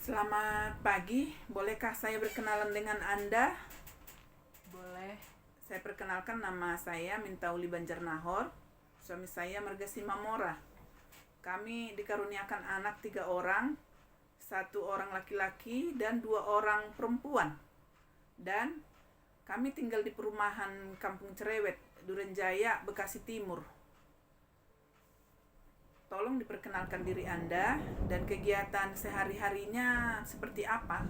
Selamat pagi, bolehkah saya berkenalan dengan Anda? Boleh. Saya perkenalkan, nama saya Mintauli Banjarnahor. Suami saya Margasi Mamora. Kami dikaruniakan anak 3 orang, 1 orang laki-laki dan 2 orang perempuan. Dan kami tinggal di perumahan Kampung Cerewet, Durenjaya, Bekasi Timur. Tolong diperkenalkan diri Anda dan kegiatan sehari-harinya seperti apa?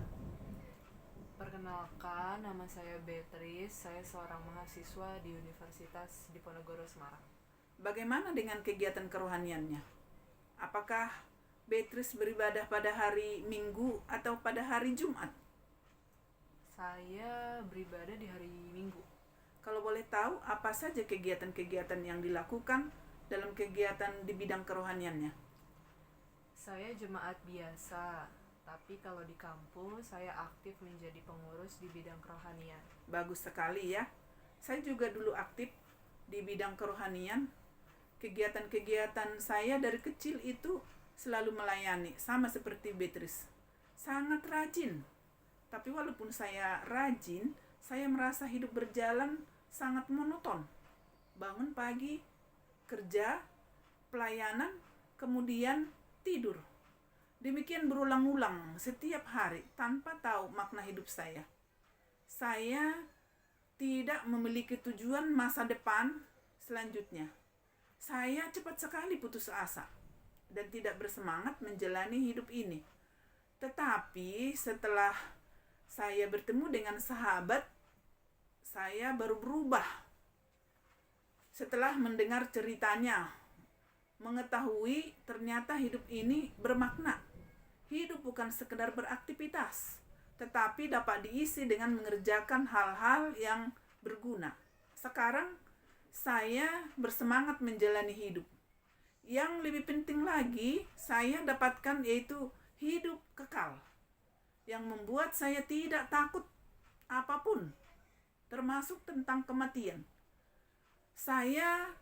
Perkenalkan, nama saya Beatrice. Saya seorang mahasiswa di Universitas Diponegoro, Semarang. Bagaimana dengan kegiatan kerohaniannya? Apakah Beatrice beribadah pada hari Minggu atau pada hari Jumat? Saya beribadah di hari Minggu. Kalau boleh tahu, apa saja kegiatan-kegiatan yang dilakukan dalam kegiatan di bidang kerohaniannya? Saya jemaat biasa, tapi kalau di kampus saya aktif menjadi pengurus di bidang kerohanian. Bagus sekali ya. Saya juga dulu aktif di bidang kerohanian. Kegiatan-kegiatan saya dari kecil itu selalu melayani, sama seperti Beatrice. Sangat rajin. Tapi walaupun saya rajin, saya merasa hidup berjalan sangat monoton. Bangun pagi, kerja, pelayanan, kemudian tidur. Demikian berulang-ulang setiap hari tanpa tahu makna hidup saya. Saya tidak memiliki tujuan masa depan selanjutnya. Saya cepat sekali putus asa dan tidak bersemangat menjalani hidup ini. Tetapi setelah saya bertemu dengan sahabat, saya baru berubah. Setelah mendengar ceritanya, mengetahui ternyata hidup ini bermakna. Hidup bukan sekedar beraktivitas, tetapi dapat diisi dengan mengerjakan hal-hal yang berguna. Sekarang saya bersemangat menjalani hidup. Yang lebih penting lagi, saya dapatkan yaitu hidup kekal, yang membuat saya tidak takut apapun, termasuk tentang kematian. Saya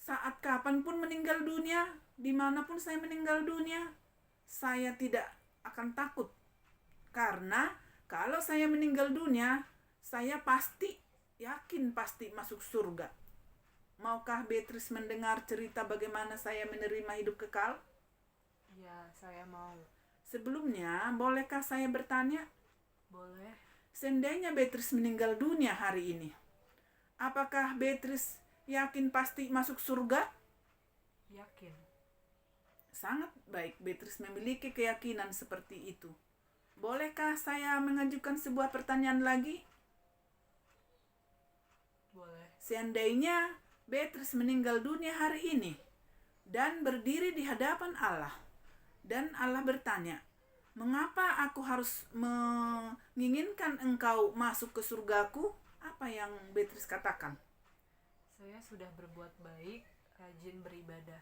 saat kapanpun meninggal dunia, dimanapun saya meninggal dunia, saya tidak akan takut. Karena kalau saya meninggal dunia, saya yakin pasti masuk surga. Maukah Beatrice mendengar cerita bagaimana saya menerima hidup kekal? Ya, saya mau. Sebelumnya, bolehkah saya bertanya? Boleh. Seandainya Beatrice meninggal dunia hari ini, apakah Beatrice yakin pasti masuk surga? Yakin. Sangat baik Beatrice memiliki keyakinan seperti itu. Bolehkah saya mengajukan sebuah pertanyaan lagi? Boleh. Seandainya Beatrice meninggal dunia hari ini dan berdiri di hadapan Allah, dan Allah bertanya, "Mengapa aku harus menginginkan engkau masuk ke surgaku?" Apa yang Beatrice katakan? Saya sudah berbuat baik, rajin beribadah.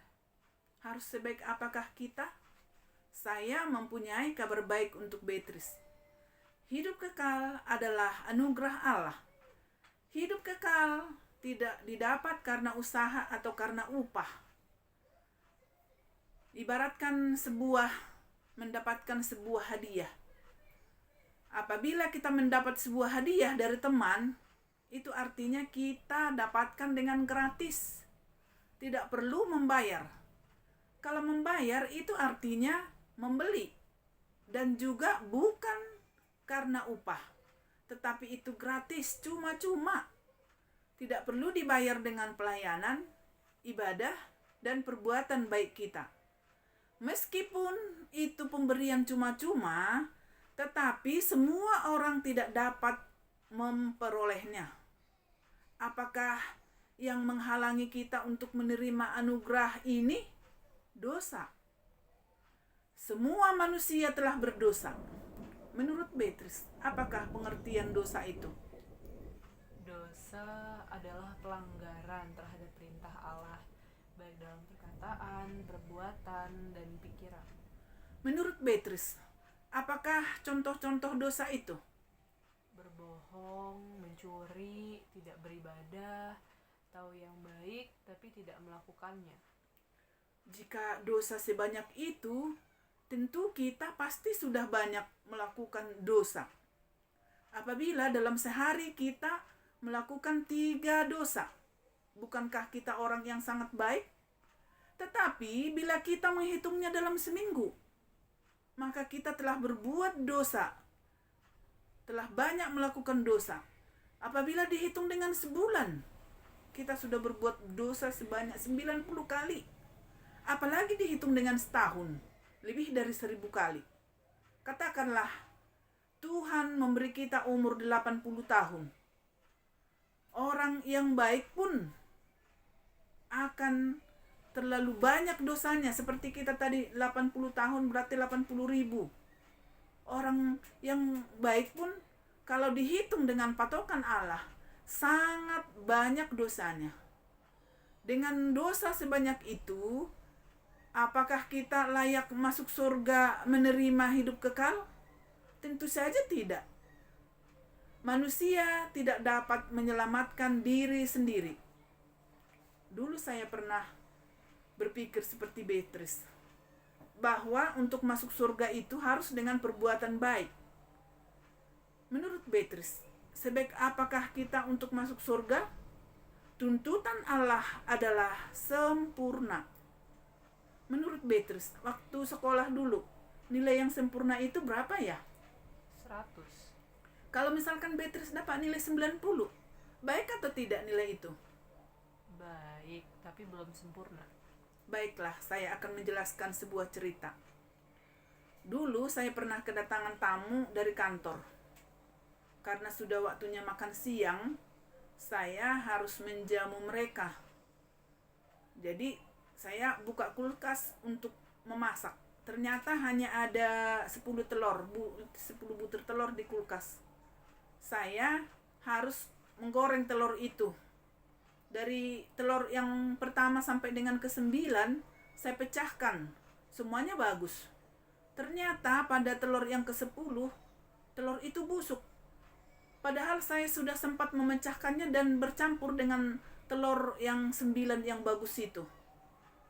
Harus sebaik apakah kita? Saya mempunyai kabar baik untuk Beatrice. Hidup kekal adalah anugerah Allah. Hidup kekal tidak didapat karena usaha atau karena upah. Ibaratkan mendapatkan sebuah hadiah. Apabila kita mendapat sebuah hadiah dari teman, itu artinya kita dapatkan dengan gratis. Tidak perlu membayar. Kalau membayar itu artinya membeli. Dan juga bukan karena upah. Tetapi itu gratis, cuma-cuma. Tidak perlu dibayar dengan pelayanan, ibadah, dan perbuatan baik kita. Meskipun itu pemberian cuma-cuma, tetapi semua orang tidak dapat memperolehnya. Apakah yang menghalangi kita untuk menerima anugerah ini? Dosa. Semua manusia telah berdosa. Menurut Beatrice, apakah pengertian dosa itu? Dosa adalah pelanggaran terhadap perintah Allah, baik dalam perkataan, perbuatan, dan pikiran. Menurut Beatrice, apakah contoh-contoh dosa itu? Berbohong, mencuri, tidak beribadah, tahu yang baik tapi tidak melakukannya. Jika dosa sebanyak itu tentu kita pasti sudah banyak melakukan dosa. Apabila dalam sehari kita melakukan 3 dosa, bukankah kita orang yang sangat baik? Tetapi bila kita menghitungnya dalam seminggu, maka kita telah berbuat dosa, telah banyak melakukan dosa. Apabila dihitung dengan sebulan, kita sudah berbuat dosa sebanyak 90 kali. Apalagi dihitung dengan setahun, lebih dari 1000 kali. Katakanlah Tuhan memberi kita umur 80 tahun. Orang yang baik pun akan terlalu banyak dosanya. Seperti kita tadi 80 tahun berarti 80.000. Orang yang baik pun kalau dihitung dengan patokan Allah sangat banyak dosanya. Dengan dosa sebanyak itu, apakah kita layak masuk surga menerima hidup kekal? Tentu saja tidak. Manusia tidak dapat menyelamatkan diri sendiri. Dulu saya pernah berpikir seperti Beatrice, bahwa untuk masuk surga itu harus dengan perbuatan baik. Menurut Beatrice, sebaik apakah kita untuk masuk surga? Tuntutan Allah adalah sempurna. Menurut Beatrice, waktu sekolah dulu, nilai yang sempurna itu berapa ya? 100. Kalau misalkan Beatrice dapat nilai 90, baik atau tidak nilai itu? Baik, tapi belum sempurna. Baiklah, saya akan menjelaskan sebuah cerita. Dulu saya pernah kedatangan tamu dari kantor. Karena sudah waktunya makan siang, saya harus menjamu mereka. Jadi, saya buka kulkas untuk memasak. Ternyata hanya ada 10 butir telur di kulkas. Saya harus menggoreng telur itu. Dari telur yang pertama sampai dengan ke-9, saya pecahkan. Semuanya bagus. Ternyata pada telur yang ke-10, telur itu busuk. Padahal saya sudah sempat memecahkannya dan bercampur dengan telur yang 9 yang bagus itu.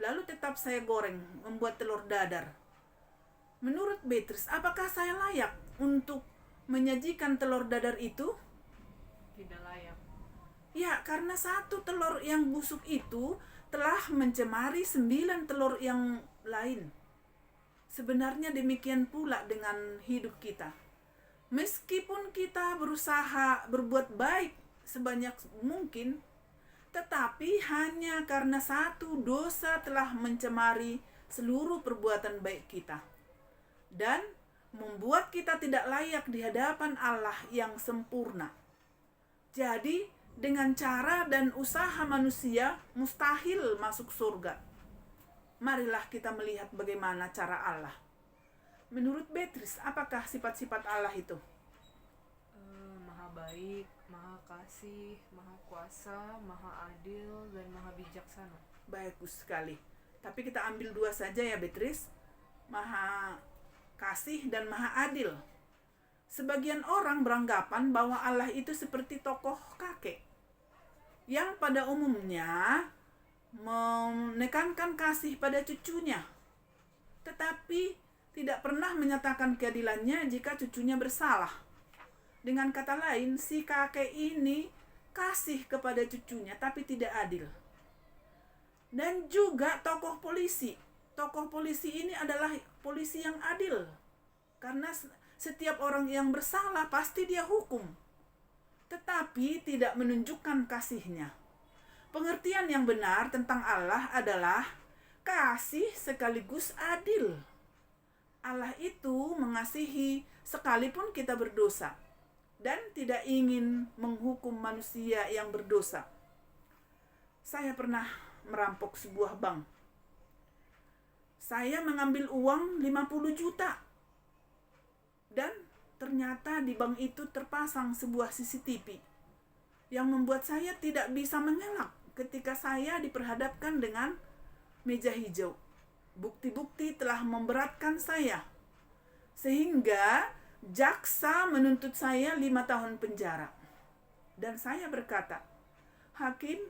Lalu tetap saya goreng, membuat telur dadar. Menurut Beatrice, apakah saya layak untuk menyajikan telur dadar itu? Tidak layak. Ya, karena 1 telur yang busuk itu telah mencemari 9 telur yang lain. Sebenarnya demikian pula dengan hidup kita. Meskipun kita berusaha berbuat baik sebanyak mungkin, tetapi hanya karena 1 dosa telah mencemari seluruh perbuatan baik kita dan membuat kita tidak layak di hadapan Allah yang sempurna. Jadi, dengan cara dan usaha manusia mustahil masuk surga. Marilah kita melihat bagaimana cara Allah. Menurut Beatrice, apakah sifat-sifat Allah itu? Maha baik, maha kasih, maha kuasa, maha adil, dan maha bijaksana. Bagus sekali. Tapi kita ambil 2 saja ya Beatrice. Maha kasih dan maha adil. Sebagian orang beranggapan bahwa Allah itu seperti tokoh kakek yang pada umumnya menekankan kasih pada cucunya, tetapi tidak pernah menyatakan keadilannya jika cucunya bersalah. Dengan kata lain, si kakek ini kasih kepada cucunya tapi tidak adil. Dan juga tokoh polisi. Tokoh polisi ini adalah polisi yang adil. Karena setiap orang yang bersalah pasti dia hukum. Tetapi tidak menunjukkan kasihnya. Pengertian yang benar tentang Allah adalah kasih sekaligus adil. Allah itu mengasihi sekalipun kita berdosa dan tidak ingin menghukum manusia yang berdosa. Saya pernah merampok sebuah bank. Saya mengambil uang 50 juta. Dan ternyata di bank itu terpasang sebuah CCTV yang membuat saya tidak bisa mengelak ketika saya diperhadapkan dengan meja hijau. Bukti-bukti telah memberatkan saya. Sehingga jaksa menuntut saya 5 tahun penjara. Dan saya berkata, "Hakim,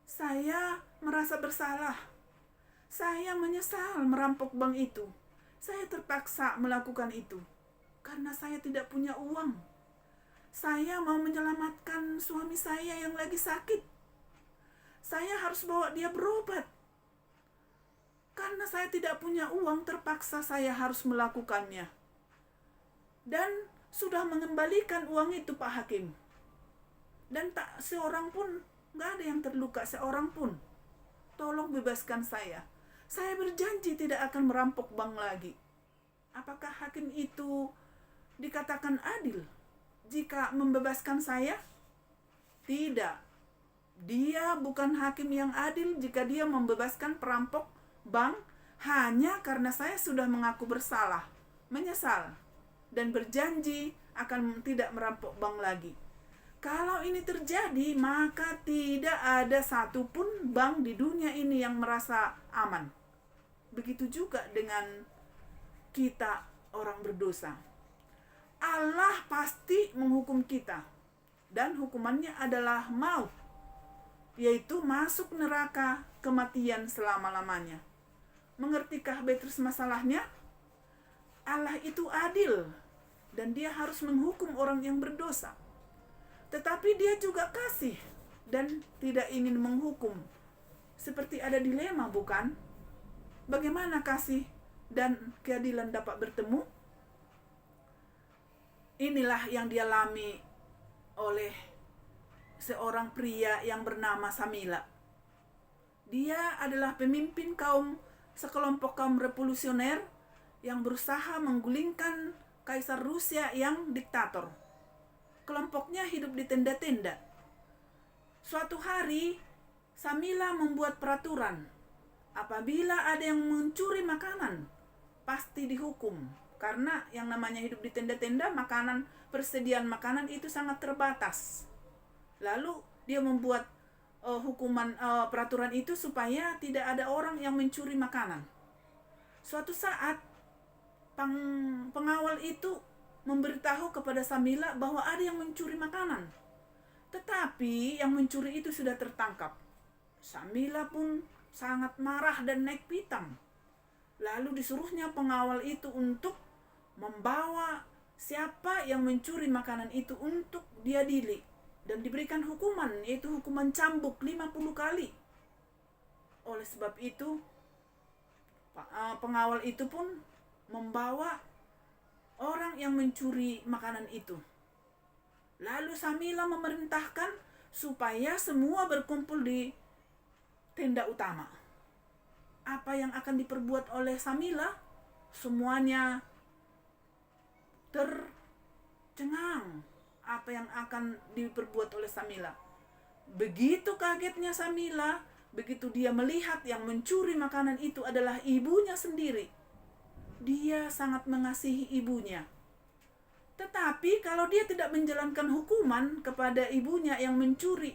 saya merasa bersalah. Saya menyesal merampok bank itu. Saya terpaksa melakukan itu karena saya tidak punya uang. Saya mau menyelamatkan suami saya yang lagi sakit. Saya harus bawa dia berobat. Karena saya tidak punya uang, terpaksa saya harus melakukannya. Dan sudah mengembalikan uang itu Pak Hakim. Dan tak seorang pun, gak ada yang terluka seorang pun. Tolong bebaskan saya. Saya berjanji tidak akan merampok bank lagi. Apakah hakim itu dikatakan adil jika membebaskan saya? Tidak. Dia bukan hakim yang adil jika dia membebaskan perampok bank hanya karena saya sudah mengaku bersalah, menyesal, dan berjanji akan tidak merampok bank lagi. Kalau ini terjadi, maka tidak ada satupun bank di dunia ini yang merasa aman. Begitu juga dengan kita orang berdosa. Allah pasti menghukum kita, dan hukumannya adalah maut, yaitu masuk neraka, kematian selama-lamanya. Mengertikah Petrus masalahnya? Allah itu adil, dan dia harus menghukum orang yang berdosa. Tetapi dia juga kasih dan tidak ingin menghukum. Seperti ada dilema, bukan? Bagaimana kasih dan keadilan dapat bertemu? Inilah yang dialami oleh seorang pria yang bernama Samila. Dia adalah pemimpin sekelompok kaum revolusioner yang berusaha menggulingkan Kaisar Rusia yang diktator. Kelompoknya hidup di tenda-tenda. Suatu hari, Samila membuat peraturan. Apabila ada yang mencuri makanan, pasti dihukum. Karena yang namanya hidup di tenda-tenda, persediaan makanan itu sangat terbatas. Lalu dia membuat peraturan itu supaya tidak ada orang yang mencuri makanan. Suatu saat, pengawal itu memberitahu kepada Samila bahwa ada yang mencuri makanan. Tetapi yang mencuri itu sudah tertangkap. Samila pun sangat marah dan naik pitam. Lalu disuruhnya pengawal itu untuk membawa siapa yang mencuri makanan itu untuk diadili dan diberikan hukuman, yaitu hukuman cambuk 50 kali. Oleh sebab itu, pengawal itu pun membawa orang yang mencuri makanan itu. Lalu Samila memerintahkan supaya semua berkumpul di tenda utama. Apa yang akan diperbuat oleh Samila? Semuanya tercengang. Apa yang akan diperbuat oleh Samila? Begitu kagetnya Samila, begitu dia melihat yang mencuri makanan itu adalah ibunya sendiri. Dia sangat mengasihi ibunya. Tetapi kalau dia tidak menjalankan hukuman kepada ibunya yang mencuri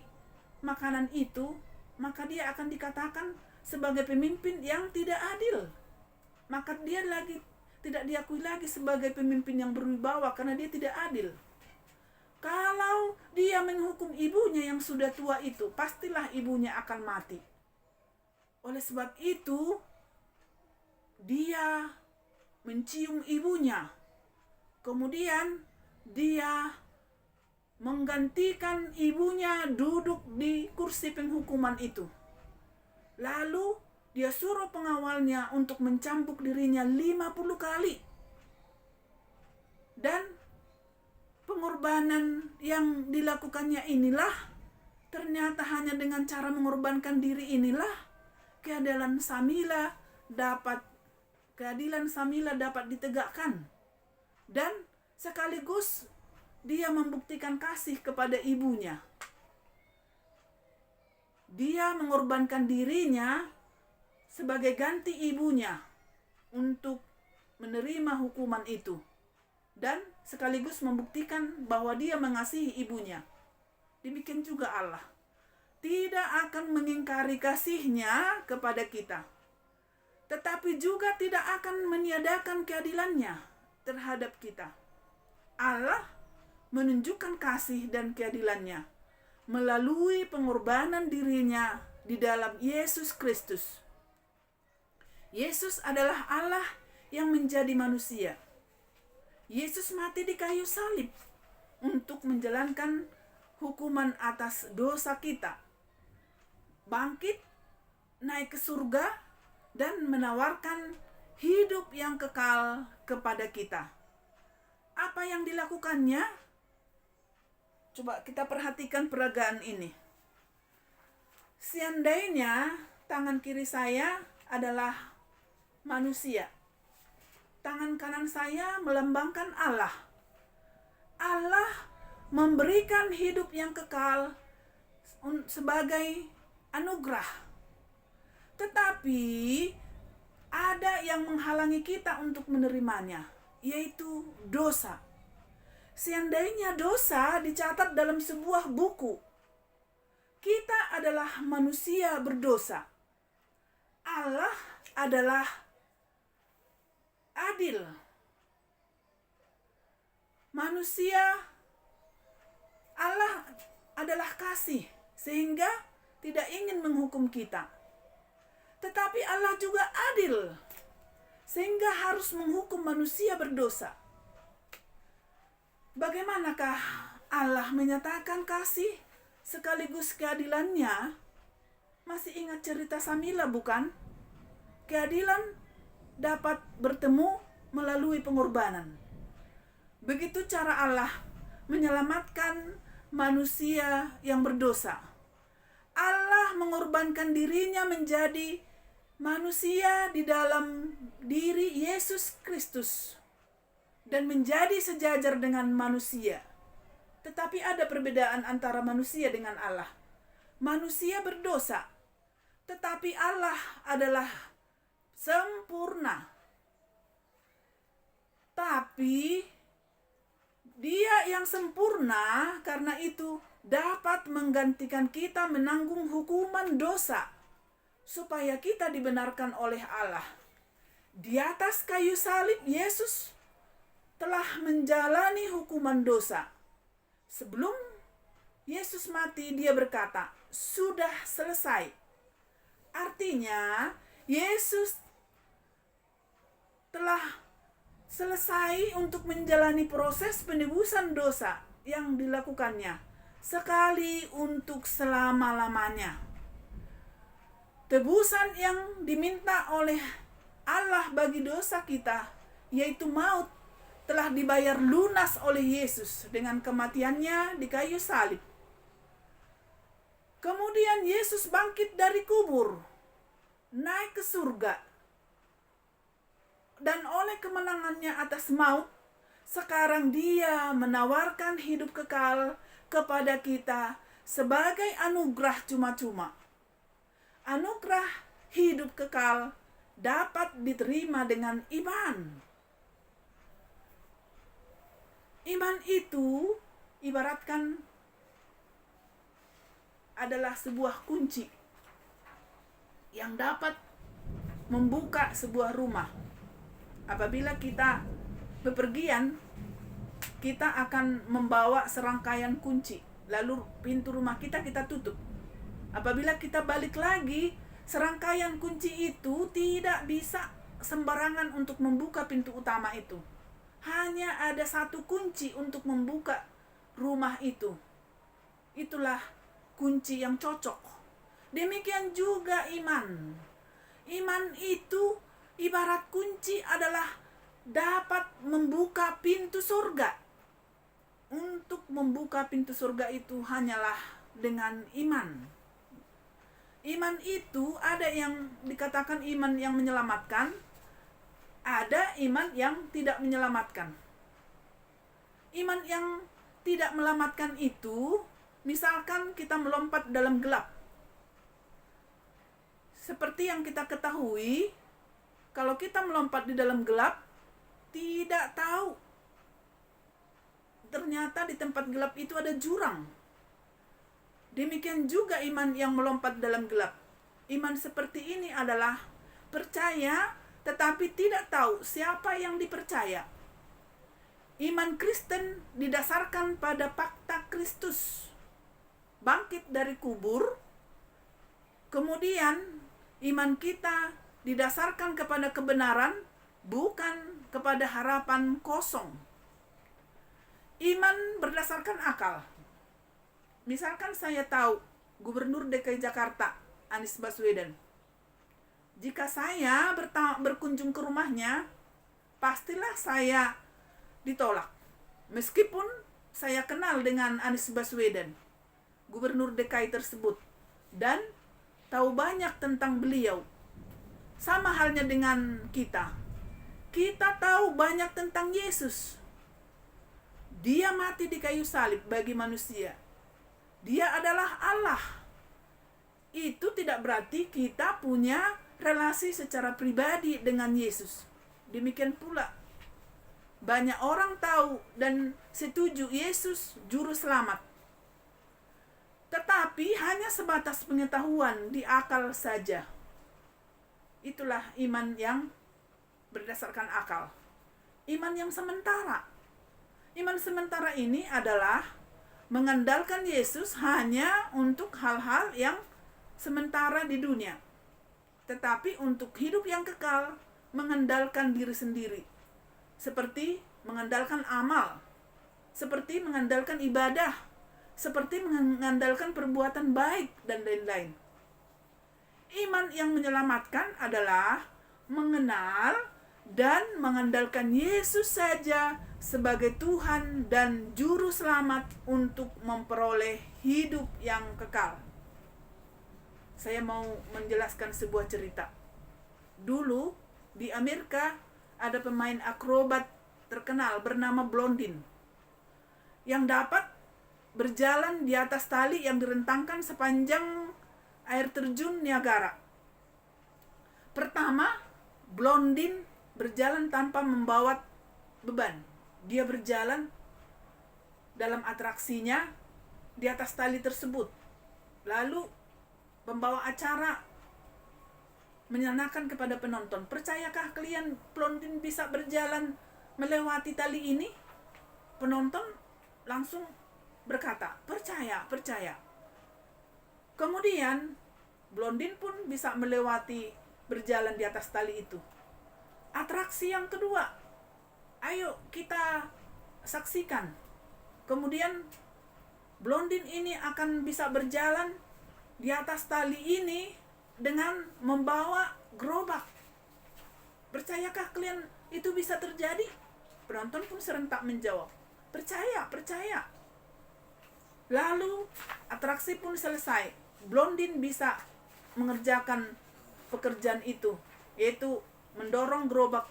makanan itu, maka dia akan dikatakan sebagai pemimpin yang tidak adil. Maka dia tidak diakui lagi sebagai pemimpin yang berwibawa karena dia tidak adil. Kalau dia menghukum ibunya yang sudah tua itu, pastilah ibunya akan mati. Oleh sebab itu, dia mencium ibunya. Kemudian dia menggantikan ibunya duduk di kursi penghukuman itu. Lalu dia suruh pengawalnya untuk mencambuk dirinya 50 kali. Dan pengorbanan yang dilakukannya inilah, ternyata hanya dengan cara mengorbankan diri inilah keadilan Samila dapat ditegakkan. Dan sekaligus dia membuktikan kasih kepada ibunya. Dia mengorbankan dirinya sebagai ganti ibunya untuk menerima hukuman itu. Dan sekaligus membuktikan bahwa dia mengasihi ibunya. Demikian juga Allah. Tidak akan mengingkari kasihnya kepada kita. Tetapi juga tidak akan meniadakan keadilannya terhadap kita. Allah menunjukkan kasih dan keadilannya melalui pengorbanan dirinya di dalam Yesus Kristus. Yesus adalah Allah yang menjadi manusia. Yesus mati di kayu salib untuk menjalankan hukuman atas dosa kita. Bangkit, naik ke surga, dan menawarkan hidup yang kekal kepada kita. Apa yang dilakukannya? Coba kita perhatikan peragaan ini. Seandainya tangan kiri saya adalah manusia, tangan kanan saya melambangkan Allah. Allah memberikan hidup yang kekal sebagai anugerah. Tetapi ada yang menghalangi kita untuk menerimanya, yaitu dosa. Seandainya dosa dicatat dalam sebuah buku, kita adalah manusia berdosa. Allah adalah adil. Allah adalah kasih, sehingga tidak ingin menghukum kita. Tetapi Allah juga adil, sehingga harus menghukum manusia berdosa. Bagaimanakah Allah menyatakan kasih sekaligus keadilannya? Masih ingat cerita Samila, bukan? Keadilan dapat bertemu melalui pengorbanan. Begitu cara Allah menyelamatkan manusia yang berdosa. Allah mengorbankan dirinya menjadi manusia di dalam diri Yesus Kristus dan menjadi sejajar dengan manusia. Tetapi ada perbedaan antara manusia dengan Allah. Manusia berdosa, tetapi Allah adalah sempurna. Tapi Dia yang sempurna, karena itu dapat menggantikan kita menanggung hukuman dosa, supaya kita dibenarkan oleh Allah. Di atas kayu salib, Yesus telah menjalani hukuman dosa. Sebelum Yesus mati, Dia berkata, "Sudah selesai." Artinya, Yesus telah selesai untuk menjalani proses penebusan dosa yang dilakukannya sekali untuk selama-lamanya. Tebusan yang diminta oleh Allah bagi dosa kita, yaitu maut, telah dibayar lunas oleh Yesus dengan kematiannya di kayu salib. Kemudian Yesus bangkit dari kubur, naik ke surga. Dan oleh kemenangannya atas maut, sekarang Dia menawarkan hidup kekal kepada kita sebagai anugerah cuma-cuma. Anugerah hidup kekal dapat diterima dengan iman. Iman itu ibaratkan adalah sebuah kunci yang dapat membuka sebuah rumah. Apabila kita bepergian, kita akan membawa serangkaian kunci, lalu pintu rumah kita tutup. Apabila kita balik lagi, serangkaian kunci itu tidak bisa sembarangan untuk membuka pintu utama itu. Hanya ada satu kunci untuk membuka rumah itu. Itulah kunci yang cocok. Demikian juga iman. Iman itu ibarat kunci, adalah dapat membuka pintu surga. Untuk membuka pintu surga itu hanyalah dengan iman. Iman itu ada yang dikatakan iman yang menyelamatkan, ada iman yang tidak menyelamatkan. Iman yang tidak menyelamatkan itu, misalkan kita melompat dalam gelap. Seperti yang kita ketahui, kalau kita melompat di dalam gelap, tidak tahu ternyata di tempat gelap itu ada jurang. Demikian juga iman yang melompat dalam gelap. Iman seperti ini adalah percaya tetapi tidak tahu siapa yang dipercaya. Iman Kristen didasarkan pada fakta Kristus bangkit dari kubur. Kemudian iman kita didasarkan kepada kebenaran bukan kepada harapan kosong. Iman berdasarkan akal. Misalkan saya tahu Gubernur DKI Jakarta Anies Baswedan. Jika saya berkunjung ke rumahnya, pastilah saya ditolak. Meskipun saya kenal dengan Anies Baswedan, Gubernur DKI tersebut, dan tahu banyak tentang beliau. Sama halnya dengan kita. Kita tahu banyak tentang Yesus. Dia mati di kayu salib bagi manusia. Dia adalah Allah. Itu tidak berarti kita punya relasi secara pribadi dengan Yesus. Demikian pula, banyak orang tahu dan setuju Yesus juru selamat. Tetapi hanya sebatas pengetahuan di akal saja. Itulah iman yang berdasarkan akal. Iman yang sementara. Iman sementara ini adalah mengandalkan Yesus hanya untuk hal-hal yang sementara di dunia. Tetapi untuk hidup yang kekal, mengandalkan diri sendiri. Seperti mengandalkan amal, seperti mengandalkan ibadah, seperti mengandalkan perbuatan baik, dan lain-lain. Iman yang menyelamatkan adalah mengenal dan mengandalkan Yesus saja sebagai Tuhan dan Juru Selamat untuk memperoleh hidup yang kekal. Saya mau menjelaskan sebuah cerita. Dulu di Amerika ada pemain akrobat terkenal bernama Blondin yang dapat berjalan di atas tali yang direntangkan sepanjang air terjun Niagara. Pertama, Blondin berjalan tanpa membawa beban. Dia berjalan dalam atraksinya di atas tali tersebut. Lalu pembawa acara menanyakan kepada penonton, percayakah kalian Blondin bisa berjalan melewati tali ini? Penonton langsung berkata, percaya. Kemudian Blondin pun bisa melewati berjalan di atas tali itu. Atraksi yang kedua, ayo kita saksikan. Kemudian Blondin ini akan bisa berjalan di atas tali ini dengan membawa gerobak. Percayakah kalian itu bisa terjadi? Penonton pun serentak menjawab, percaya. Lalu atraksi pun selesai. Blondin bisa mengerjakan pekerjaan itu, yaitu mendorong gerobak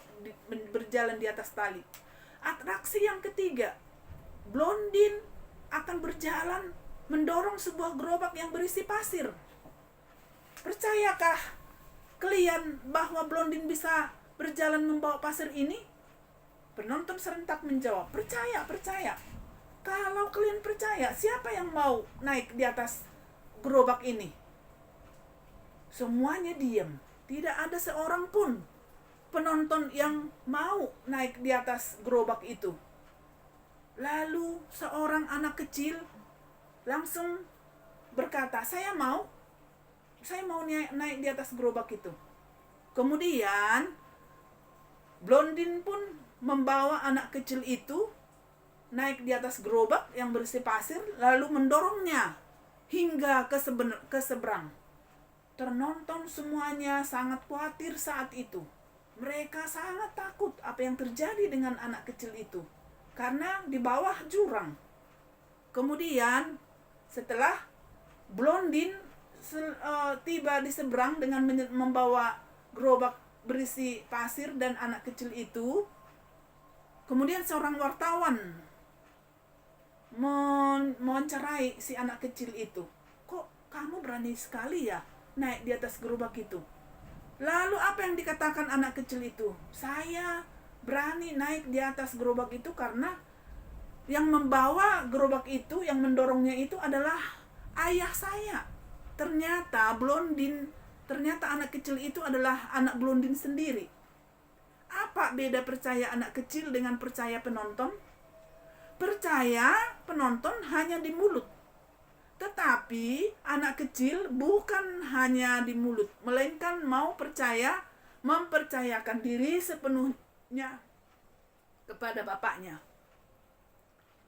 berjalan di atas tali. Atraksi yang ketiga, Blondin akan berjalan mendorong sebuah gerobak yang berisi pasir. Percayakah kalian bahwa Blondin bisa berjalan membawa pasir ini? Penonton serentak menjawab, percaya. Kalau kalian percaya, siapa yang mau naik di atas gerobak ini? Semuanya diam. Tidak ada seorang pun penonton yang mau naik di atas gerobak itu. Lalu seorang anak kecil langsung berkata, saya mau naik di atas gerobak itu. Kemudian Blondin pun membawa anak kecil itu naik di atas gerobak yang berisi pasir, lalu mendorongnya hingga ke seberang. Penonton semuanya sangat khawatir saat itu. Mereka sangat takut apa yang terjadi dengan anak kecil itu, karena di bawah jurang. Kemudian setelah Blondin tiba di seberang dengan membawa gerobak berisi pasir dan anak kecil itu, kemudian seorang wartawan mewawancarai si anak kecil itu. Kok kamu berani sekali ya naik di atas gerobak itu? Lalu apa yang dikatakan anak kecil itu? Saya berani naik di atas gerobak itu karena yang membawa gerobak itu, yang mendorongnya itu adalah ayah saya. Ternyata anak kecil itu adalah anak Blondin sendiri. Apa beda percaya anak kecil dengan percaya penonton? Percaya penonton hanya di mulut. Tetapi anak kecil bukan hanya di mulut, melainkan mau mempercayakan diri hidupnya kepada Bapaknya.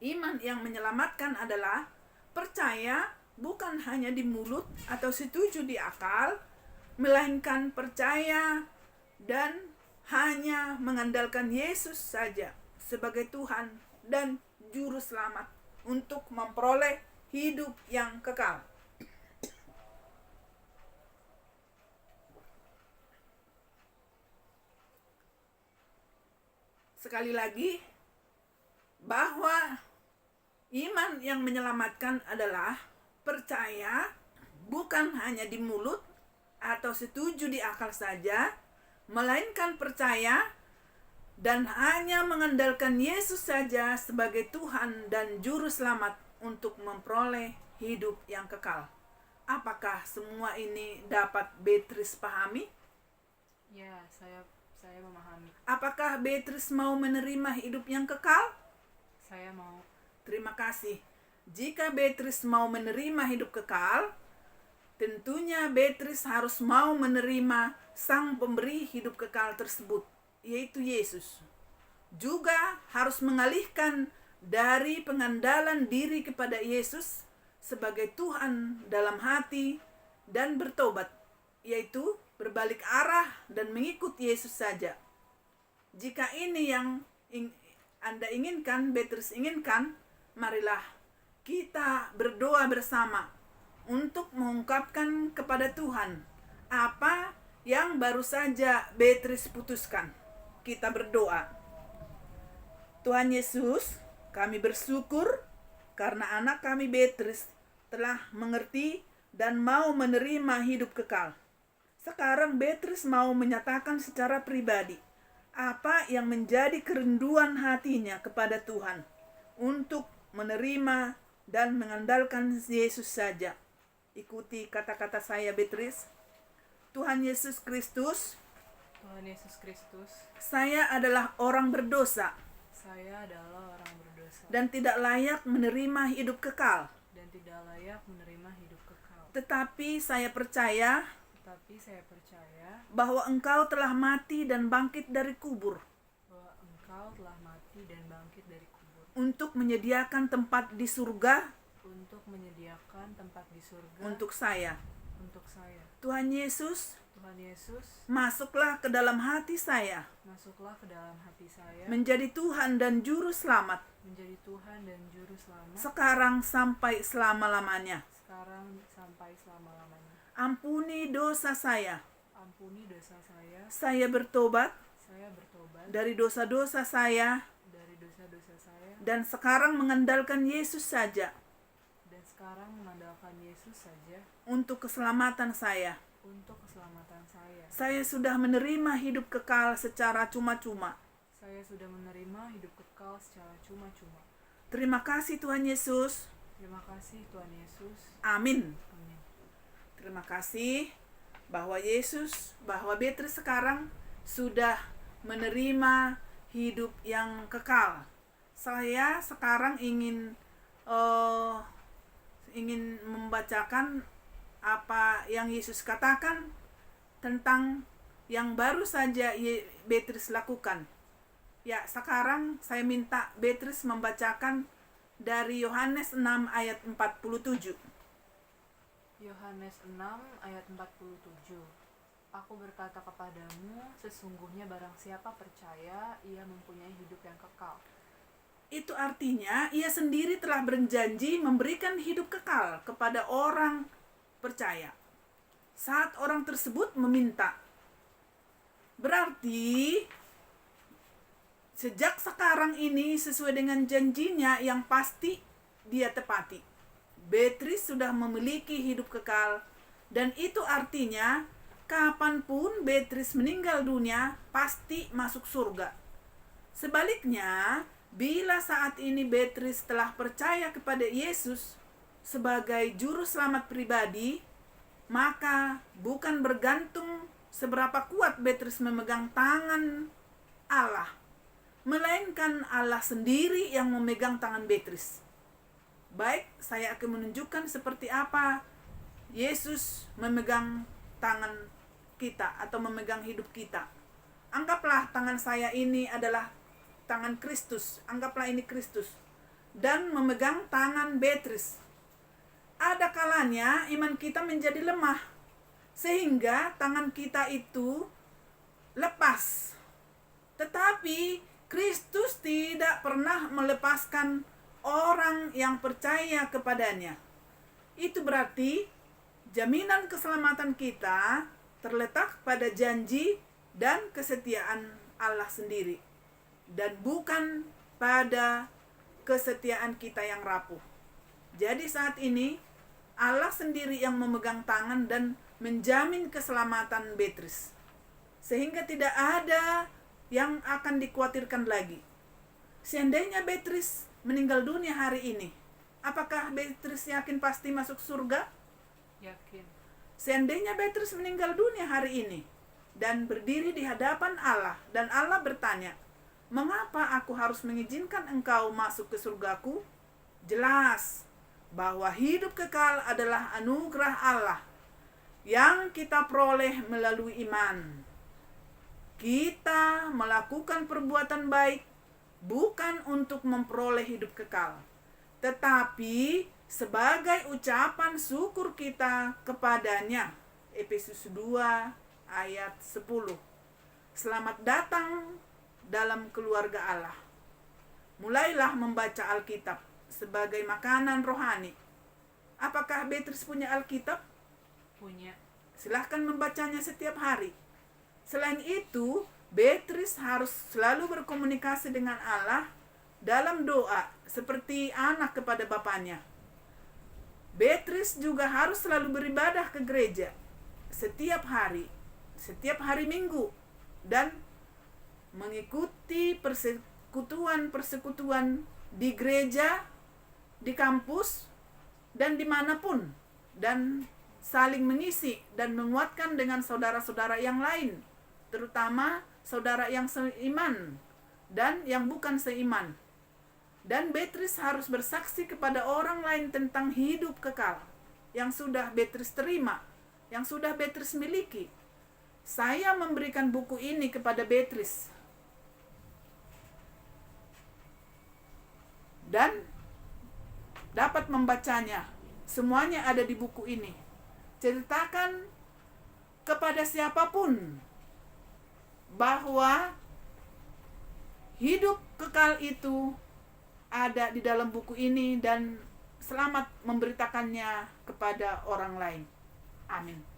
Iman yang menyelamatkan adalah percaya bukan hanya di mulut atau setuju di akal, melainkan percaya dan hanya mengandalkan Yesus saja sebagai Tuhan dan Juru Selamat untuk memperoleh hidup yang kekal. Sekali lagi, bahwa iman yang menyelamatkan adalah percaya bukan hanya di mulut atau setuju di akal saja, melainkan percaya dan hanya mengandalkan Yesus saja sebagai Tuhan dan Juru Selamat untuk memperoleh hidup yang kekal. Apakah semua ini dapat Beatrice pahami? Ya, saya memahami. Apakah Beatrice mau menerima hidup yang kekal? Saya mau. Terima kasih. Jika Beatrice mau menerima hidup kekal, tentunya Beatrice harus mau menerima Sang Pemberi hidup kekal tersebut, yaitu Yesus. Juga harus mengalihkan dari pengandalan diri kepada Yesus sebagai Tuhan dalam hati dan bertobat, yaitu berbalik arah dan mengikut Yesus saja. Jika ini yang Anda inginkan, Beatrice inginkan, marilah kita berdoa bersama untuk mengungkapkan kepada Tuhan apa yang baru saja Beatrice putuskan. Kita berdoa. Tuhan Yesus, kami bersyukur karena anak kami Beatrice telah mengerti dan mau menerima hidup kekal. Sekarang Beatrice mau menyatakan secara pribadi apa yang menjadi kerinduan hatinya kepada Tuhan untuk menerima dan mengandalkan Yesus saja. Ikuti kata-kata saya, Beatrice. Tuhan Yesus Kristus, Tuhan Yesus Kristus, saya adalah orang berdosa saya adalah orang berdosa dan tidak layak menerima hidup kekal. dan tidak layak menerima hidup kekal. Tetapi saya percaya Tetapi saya percaya bahwa Engkau telah mati dan bangkit dari kubur bahwa Engkau telah mati dan bangkit dari kubur untuk menyediakan tempat di surga untuk menyediakan tempat di surga untuk saya. untuk saya. Tuhan Yesus, Tuhan Yesus, masuklah ke dalam hati saya, masuklah ke dalam hati saya, menjadi Tuhan dan Juru Selamat, menjadi Tuhan dan Juru Selamat, sekarang sampai selama-lamanya. sekarang sampai selama-lamanya. Ampuni dosa saya. Ampuni dosa Saya bertobat saya bertobat dari dosa-dosa saya dari dosa-dosa saya, dan sekarang mengandalkan Yesus saja dan sekarang mengandalkan Yesus saja untuk keselamatan saya. untuk keselamatan saya. Saya sudah menerima hidup kekal secara cuma-cuma. Saya sudah menerima hidup kekal secara cuma-cuma. Terima kasih Tuhan Yesus. Terima kasih Tuhan Yesus. Amin. Amin. Terima kasih bahwa Beatrice sekarang sudah menerima hidup yang kekal. Saya sekarang ingin membacakan apa yang Yesus katakan tentang yang baru saja Beatrice lakukan. Ya, sekarang saya minta Beatrice membacakan dari Yohanes 6 ayat 47. Yohanes 6 ayat 47. Aku berkata kepadamu, sesungguhnya barang siapa percaya, ia mempunyai hidup yang kekal. Itu artinya ia sendiri telah berjanji memberikan hidup kekal kepada orang percaya saat orang tersebut meminta. Berarti sejak sekarang ini sesuai dengan janjinya yang pasti dia tepati. Beatrice sudah memiliki hidup kekal, dan itu artinya kapanpun Beatrice meninggal dunia pasti masuk surga. Sebaliknya, bila saat ini Beatrice telah percaya kepada Yesus sebagai juru selamat pribadi, maka bukan bergantung seberapa kuat Beatrice memegang tangan Allah, melainkan Allah sendiri yang memegang tangan Beatrice. Baik, saya akan menunjukkan seperti apa Yesus memegang tangan kita atau memegang hidup kita. Anggaplah tangan saya ini adalah tangan Kristus. Anggaplah ini Kristus. Dan memegang tangan Beatrice. Ada kalanya iman kita menjadi lemah. Sehingga tangan kita itu lepas. Tetapi Kristus tidak pernah melepaskan orang yang percaya kepadanya. Itu berarti jaminan keselamatan kita terletak pada janji dan kesetiaan Allah sendiri, dan bukan pada kesetiaan kita yang rapuh. Jadi saat ini Allah sendiri yang memegang tangan dan menjamin keselamatan Beatrice, sehingga tidak ada yang akan dikhawatirkan lagi. Seandainya Beatrice meninggal dunia hari ini, apakah Beatrice yakin pasti masuk surga? Yakin. Seandainya Beatrice meninggal dunia hari ini dan berdiri di hadapan Allah, dan Allah bertanya, "Mengapa aku harus mengizinkan engkau masuk ke surgaku?" Jelas bahwa hidup kekal adalah anugerah Allah yang kita peroleh melalui iman. Kita melakukan perbuatan baik bukan untuk memperoleh hidup kekal, tetapi sebagai ucapan syukur kita kepadanya. Efesus 2 ayat 10. Selamat datang dalam keluarga Allah. Mulailah membaca Alkitab sebagai makanan rohani. Apakah Beatrice punya Alkitab? Punya. Silahkan membacanya setiap hari. Selain itu, Beatrice harus selalu berkomunikasi dengan Allah dalam doa seperti anak kepada bapaknya. Beatrice juga harus selalu beribadah ke gereja setiap hari Minggu, dan mengikuti persekutuan di gereja, di kampus, dan dimanapun, dan saling mengisi dan menguatkan dengan saudara-saudara yang lain, terutama saudara yang seiman dan yang bukan seiman. Dan Beatrice harus bersaksi kepada orang lain tentang hidup kekal yang sudah Beatrice terima, yang sudah Beatrice miliki. Saya memberikan buku ini kepada Beatrice, dan dapat membacanya. Semuanya ada di buku ini. Ceritakan kepada siapapun bahwa hidup kekal itu ada di dalam buku ini, dan selamat memberitakannya kepada orang lain. Amin.